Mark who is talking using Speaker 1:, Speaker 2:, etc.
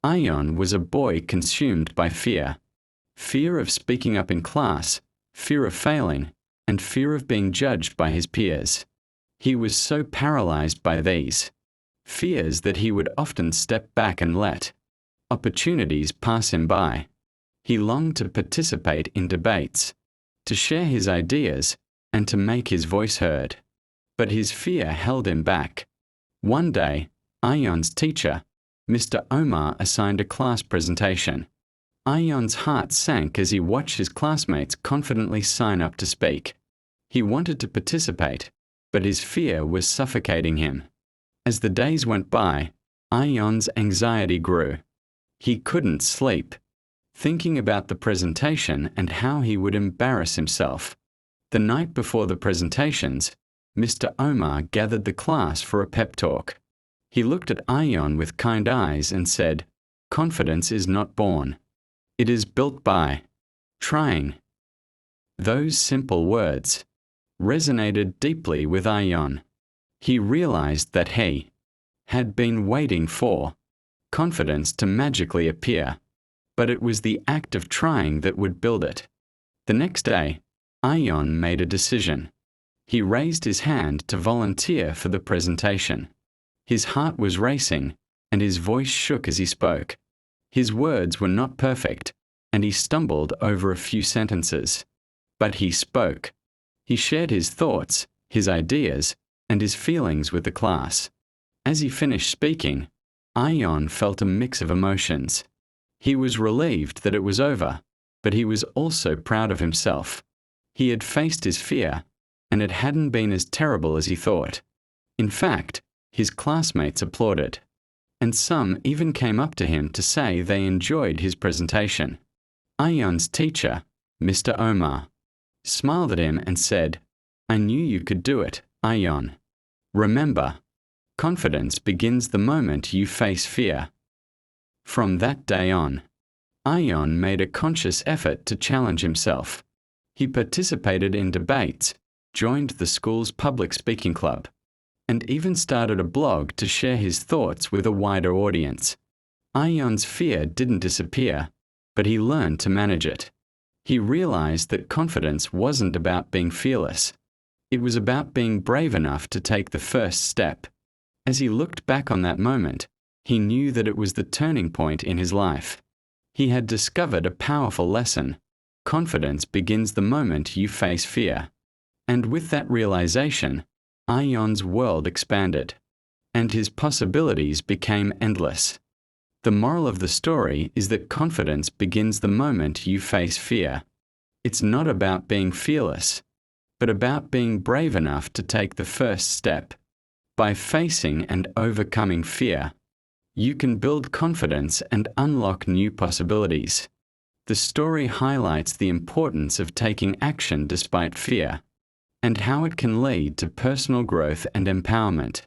Speaker 1: Ion was a boy consumed by fear. Fear of speaking up in class, fear of failing, and fear of being judged by his peers. He was so paralyzed by these fears that he would often step back and let opportunities pass him by. He longed to participate in debates, to share his ideas, and to make his voice heard. But his fear held him back. One day, Ion's teacher, Mr. Omar, assigned a class presentation. Ion's heart sank as he watched his classmates confidently sign up to speak. He wanted to participate, but his fear was suffocating him. As the days went by, Ion's anxiety grew. He couldn't sleep, thinking about the presentation and how he would embarrass himself. The night before the presentations, Mr. Omar gathered the class for a pep talk. He looked at Ion with kind eyes and said, "Confidence is not born. It is built by trying." Those simple words resonated deeply with Ion. He realized that he had been waiting for confidence to magically appear, but it was the act of trying that would build it. The next day, Ion made a decision. He raised his hand to volunteer for the presentation. His heart was racing, and his voice shook as he spoke. His words were not perfect, and he stumbled over a few sentences. But he spoke. He shared his thoughts, his ideas, and his feelings with the class. As he finished speaking, Ion felt a mix of emotions. He was relieved that it was over, but he was also proud of himself. He had faced his fear, and it hadn't been as terrible as he thought. In fact, his classmates applauded, and some even came up to him to say they enjoyed his presentation. Ion's teacher, Mr. Omar, smiled at him and said, "I knew you could do it, Ion. Remember, confidence begins the moment you face fear." From that day on, Ion made a conscious effort to challenge himself. He participated in debates, joined the school's public speaking club, and even started a blog to share his thoughts with a wider audience. Ion's fear didn't disappear, but he learned to manage it. He realized that confidence wasn't about being fearless. It was about being brave enough to take the first step. As he looked back on that moment, he knew that it was the turning point in his life. He had discovered a powerful lesson. Confidence begins the moment you face fear. And with that realization, Ion's world expanded, and his possibilities became endless. The moral of the story is that confidence begins the moment you face fear. It's not about being fearless, but about being brave enough to take the first step. By facing and overcoming fear, you can build confidence and unlock new possibilities. The story highlights the importance of taking action despite fear, and how it can lead to personal growth and empowerment.